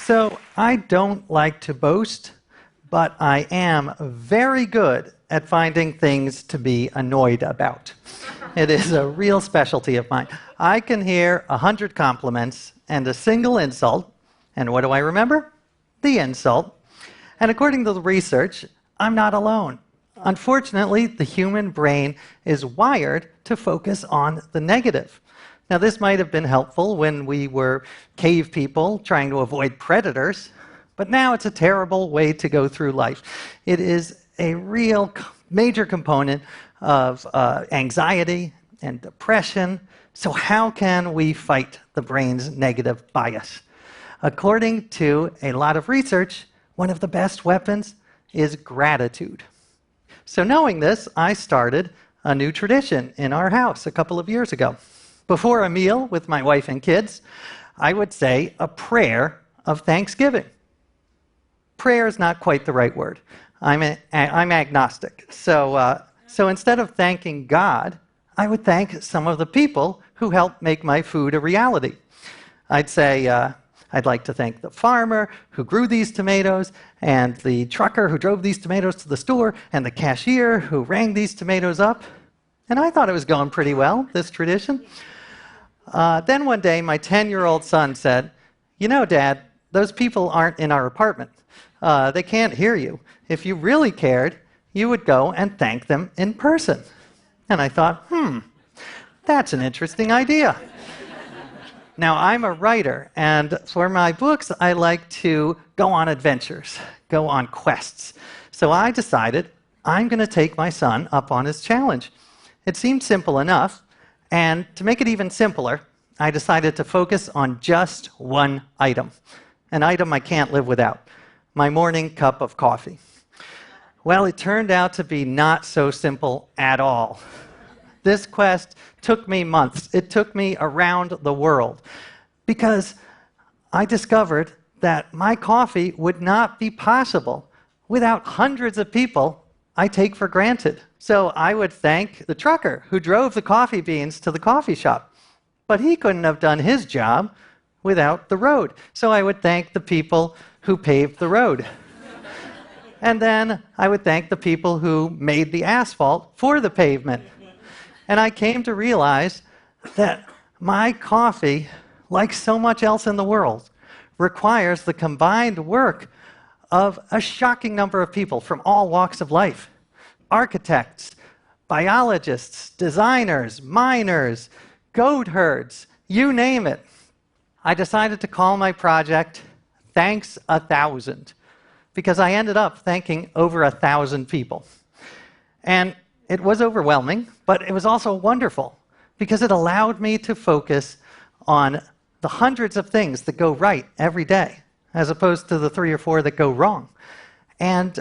So I don't like to boast, but I am very good at finding things to be annoyed about. It is a real specialty of mine. I can hear 100 compliments and a single insult, and what do I remember? The insult. And according to the research, I'm not alone. Unfortunately, the human brain is wired to focus on the negative. Now, this might have been helpful when we were cave people trying to avoid predators, but now it's a terrible way to go through life. It is a real major component of anxiety and depression. So how can we fight the brain's negative bias? According to a lot of research, one of the best weapons is gratitude. So knowing this, I started a new tradition in our house a couple of years ago. Before a meal with my wife and kids, I would say a prayer of thanksgiving. Prayer is not quite the right word. I'm agnostic. So instead of thanking God, I would thank some of the people who helped make my food a reality. I'd say, I'd like to thank the farmer who grew these tomatoes, and the trucker who drove these tomatoes to the store, and the cashier who rang these tomatoes up. And I thought it was going pretty well, this tradition. Then one day, my 10-year-old son said, "You know, Dad, those people aren't in our apartment. They can't hear you. If you really cared, you would go and thank them in person." And I thought, that's an interesting idea. Now, I'm a writer, and for my books, I like to go on adventures, go on quests. So I decided I'm going to take my son up on his challenge. It seemed simple enough, and to make it even simpler, I decided to focus on just one item, an item I can't live without, my morning cup of coffee. Well, it turned out to be not so simple at all. This quest took me months. It took me around the world because I discovered that my coffee would not be possible without hundreds of people I take for granted. So I would thank the trucker who drove the coffee beans to the coffee shop, but he couldn't have done his job without the road. So I would thank the people who paved the road. And then I would thank the people who made the asphalt for the pavement. And I came to realize that my coffee, like so much else in the world, requires the combined work of a shocking number of people from all walks of life. Architects, biologists, designers, miners, goat herds, you name it. I decided to call my project Thanks 1,000, because I ended up thanking over 1,000 people. And it was overwhelming, but it was also wonderful, because it allowed me to focus on the hundreds of things that go right every day, as opposed to the 3 or 4 that go wrong. And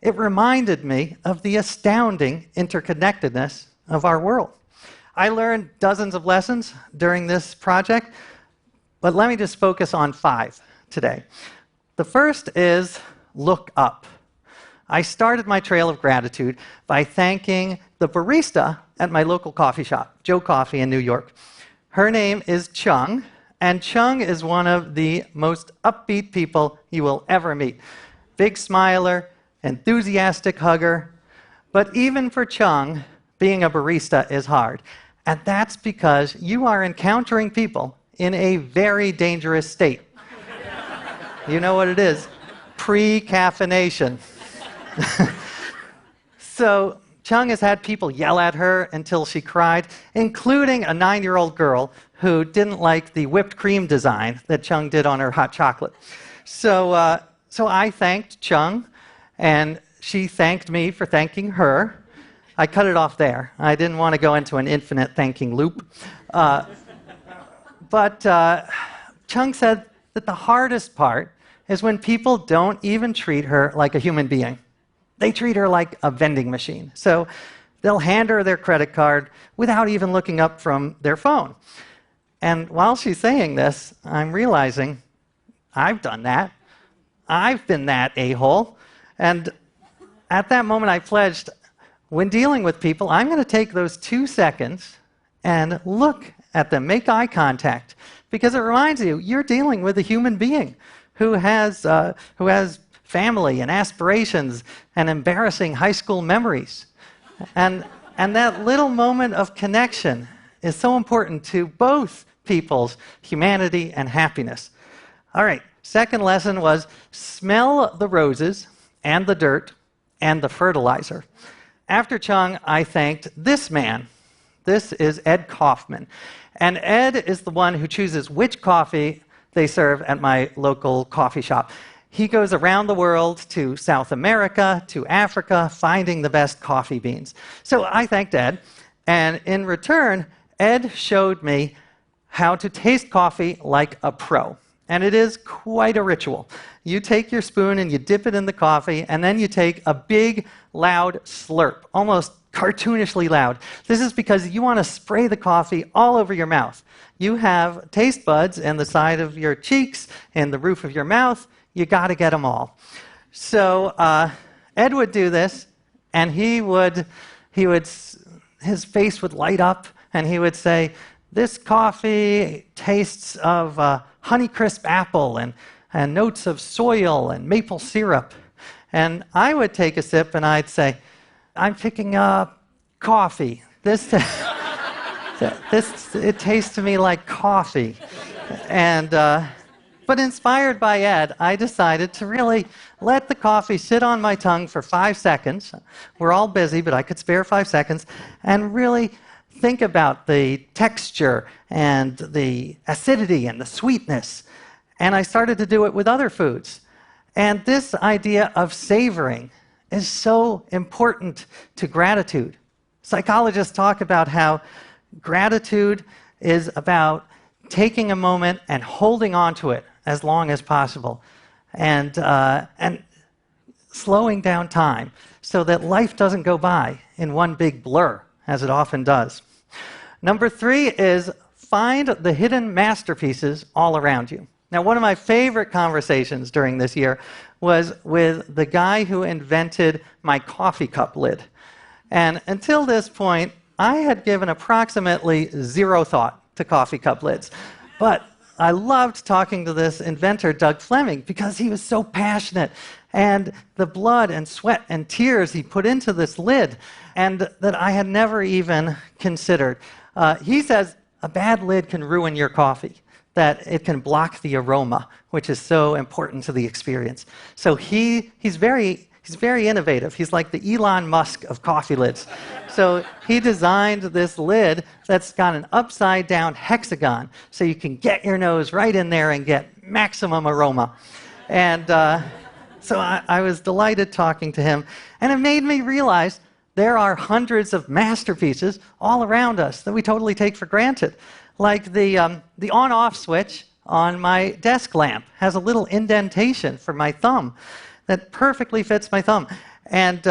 it reminded me of the astounding interconnectedness of our world. I learned dozens of lessons during this project, but let me just focus on 5 today. The first is look up. I started my trail of gratitude by thanking the barista at my local coffee shop, Joe Coffee in New York. Her name is Chung, and Chung is one of the most upbeat people you will ever meet. Big smiler, enthusiastic hugger. But even for Chung, being a barista is hard. And that's because you are encountering people in a very dangerous state. You know what it is? Pre-caffeination. So Chung has had people yell at her until she cried, including a 9-year-old girl who didn't like the whipped cream design that Chung did on her hot chocolate. So I thanked Chung, and she thanked me for thanking her. I cut it off there. I didn't want to go into an infinite thanking loop. But Chung said that the hardest part is when people don't even treat her like a human being. They treat her like a vending machine. So they'll hand her their credit card without even looking up from their phone. And while she's saying this, I'm realizing I've done that. I've been that a-hole. And at that moment, I pledged, when dealing with people, I'm going to take those 2 seconds and look at them, make eye contact, because it reminds you, you're dealing with a human being who has family and aspirations and embarrassing high school memories. And that little moment of connection is so important to both people's humanity and happiness. All right, second lesson was smell the roses and the dirt and the fertilizer. After Chung, I thanked this man. This is Ed Kaufman. And Ed is the one who chooses which coffee they serve at my local coffee shop. He goes around the world to South America, to Africa, finding the best coffee beans. So I thanked Ed, and in return, Ed showed me how to taste coffee like a pro. And it is quite a ritual. You take your spoon and you dip it in the coffee, and then you take a big, loud slurp, almost cartoonishly loud. This is because you want to spray the coffee all over your mouth. You have taste buds in the side of your cheeks, in the roof of your mouth. You got to get them all. So Ed would do this, and his face would light up, and he would say, "This coffee tastes of Honeycrisp apple and notes of soil and maple syrup." And I would take a sip and I'd say, "I'm picking up coffee. It tastes to me like coffee." And but inspired by Ed, I decided to really let the coffee sit on my tongue for 5 seconds. We're all busy, but I could spare 5 seconds, and really think about the texture and the acidity and the sweetness. And I started to do it with other foods. And this idea of savoring is so important to gratitude. Psychologists talk about how gratitude is about taking a moment and holding on to it as long as possible, and slowing down time so that life doesn't go by in one big blur, as it often does. Number 3 is find the hidden masterpieces all around you. Now, one of my favorite conversations during this year was with the guy who invented my coffee cup lid. And until this point, I had given approximately 0 thought to coffee cup lids. But I loved talking to this inventor, Doug Fleming, because he was so passionate, and the blood and sweat and tears he put into this lid, and that I had never even considered. He says a bad lid can ruin your coffee, that it can block the aroma, which is so important to the experience. So he's very innovative. He's like the Elon Musk of coffee lids. So he designed this lid that's got an upside-down hexagon, so you can get your nose right in there and get maximum aroma. And so I was delighted talking to him, and it made me realize there are hundreds of masterpieces all around us that we totally take for granted. Like the on-off switch on my desk lamp has a little indentation for my thumb that perfectly fits my thumb. And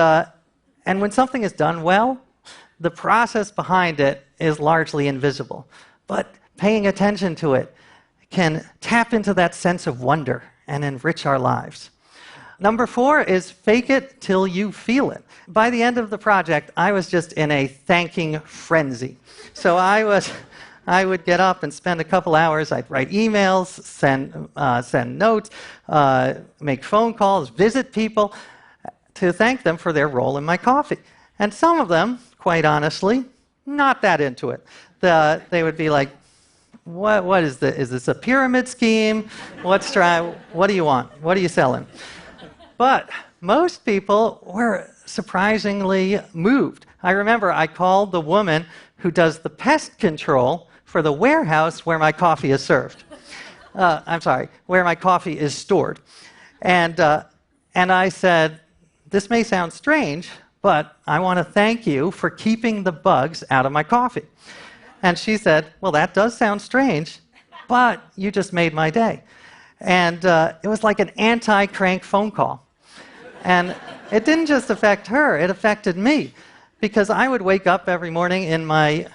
when something is done well, the process behind it is largely invisible. But paying attention to it can tap into that sense of wonder and enrich our lives. Number 4 is fake it till you feel it. By the end of the project, I was just in a thanking frenzy. So I would get up and spend a couple hours. I'd write emails, send notes, make phone calls, visit people to thank them for their role in my coffee. And some of them, quite honestly, not that into it. They would be like, "What is this? Is this a pyramid scheme? What do you want? What are you selling?" But most people were surprisingly moved. I remember I called the woman who does the pest control for the warehouse where my coffee is served. Where my coffee is stored. And I said, "This may sound strange, but I want to thank you for keeping the bugs out of my coffee." And she said, "Well, that does sound strange, but you just made my day." And it was like an anti-crank phone call. And it didn't just affect her, it affected me. Because I would wake up every morning in my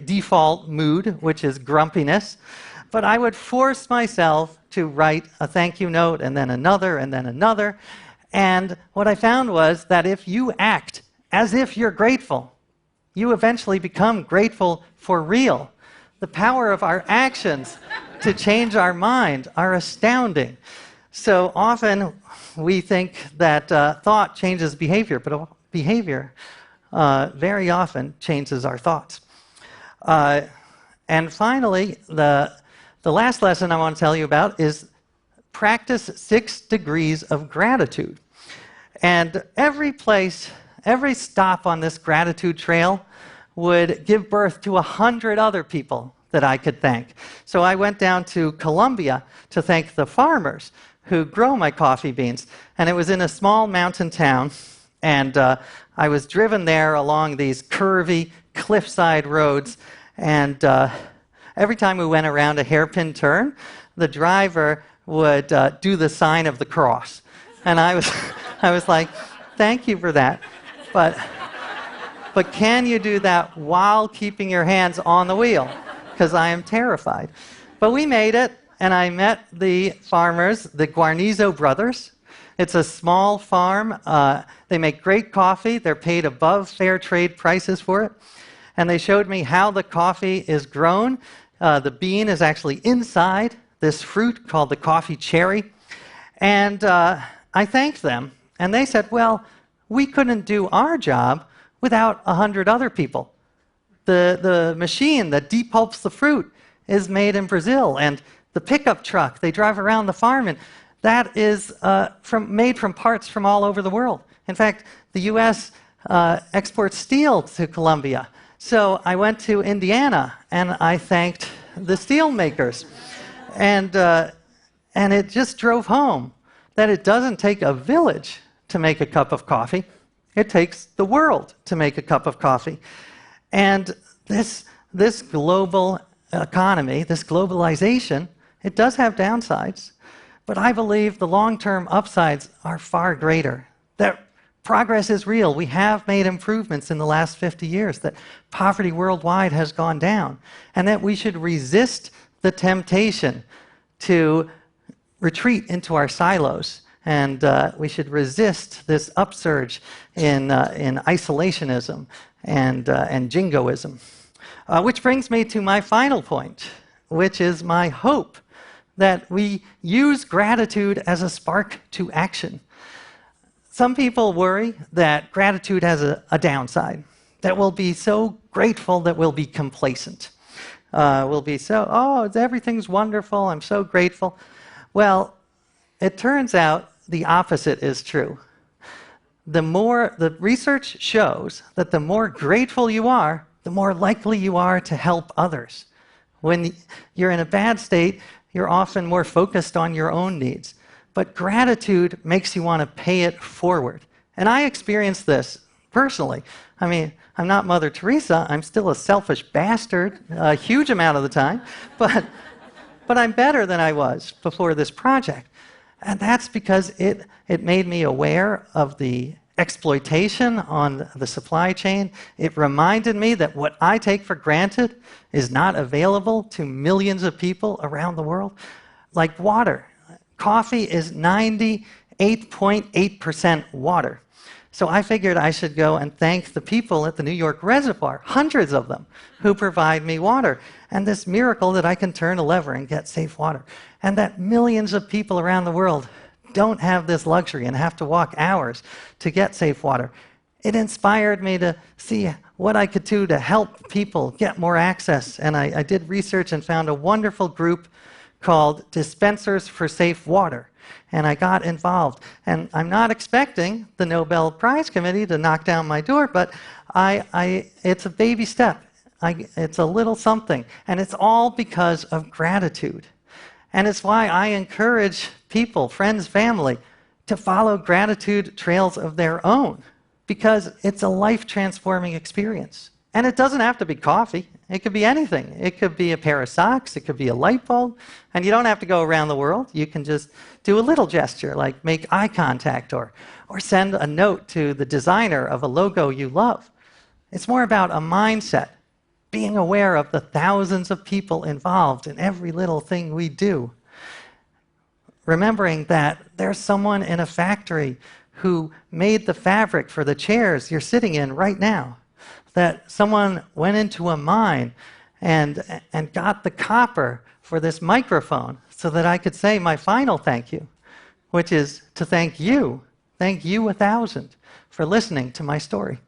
default mood, which is grumpiness, but I would force myself to write a thank you note, and then another, and then another. And what I found was that if you act as if you're grateful, you eventually become grateful for real. The power of our actions to change our mind are astounding. So often we think that thought changes behavior, but behavior very often changes our thoughts. And finally, the last lesson I want to tell you about is practice 6 degrees of gratitude. And every stop on this gratitude trail would give birth to 100 other people that I could thank. So I went down to Colombia to thank the farmers who grow my coffee beans. And it was in a small mountain town, and I was driven there along these curvy cliffside roads, and every time we went around a hairpin turn, the driver would do the sign of the cross. And I was like, thank you for that, but can you do that while keeping your hands on the wheel? Because I am terrified. But we made it, and I met the farmers, the Guarnizo brothers. It's a small farm. They make great coffee. They're paid above fair trade prices for it. And they showed me how the coffee is grown. The bean is actually inside this fruit called the coffee cherry. And I thanked them. And they said, well, we couldn't do our job without 100 other people. The machine that depulps the fruit is made in Brazil. And the pickup truck they drive around the farm in, that is made from parts from all over the world. In fact, the U.S. Exports steel to Colombia. So I went to Indiana, and I thanked the steel makers. And it just drove home that it doesn't take a village to make a cup of coffee. It takes the world to make a cup of coffee. And this global economy, this globalization, it does have downsides, but I believe the long-term upsides are far greater. That progress is real. We have made improvements in the last 50 years, that poverty worldwide has gone down, and that we should resist the temptation to retreat into our silos, and we should resist this upsurge in isolationism and jingoism. Which brings me to my final point, which is my hope that we use gratitude as a spark to action. Some people worry that gratitude has a downside, that we'll be so grateful that we'll be complacent. We'll be so, everything's wonderful, I'm so grateful. Well, it turns out the opposite is true. The research shows that the more grateful you are, the more likely you are to help others. When you're in a bad state, you're often more focused on your own needs. But gratitude makes you want to pay it forward. And I experienced this personally. I mean, I'm not Mother Teresa. I'm still a selfish bastard a huge amount of the time. But I'm better than I was before this project. And that's because it made me aware of the exploitation on the supply chain. It reminded me that what I take for granted is not available to millions of people around the world. Like water. Coffee is 98.8% water. So I figured I should go and thank the people at the New York Reservoir, hundreds of them, who provide me water. And this miracle that I can turn a lever and get safe water. And that millions of people around the world don't have this luxury and have to walk hours to get safe water. It inspired me to see what I could do to help people get more access. And I did research and found a wonderful group called Dispensers for Safe Water. And I got involved. And I'm not expecting the Nobel Prize Committee to knock down my door, but it's a baby step. It's a little something. And it's all because of gratitude. And it's why I encourage people, friends, family, to follow gratitude trails of their own, because it's a life-transforming experience. And it doesn't have to be coffee. It could be anything. It could be a pair of socks. It could be a light bulb. And you don't have to go around the world. You can just do a little gesture, like make eye contact or send a note to the designer of a logo you love. It's more about a mindset, being aware of the thousands of people involved in every little thing we do. Remembering that there's someone in a factory who made the fabric for the chairs you're sitting in right now. That someone went into a mine and got the copper for this microphone so that I could say my final thank you. which is to thank you 1,000 for listening to my story.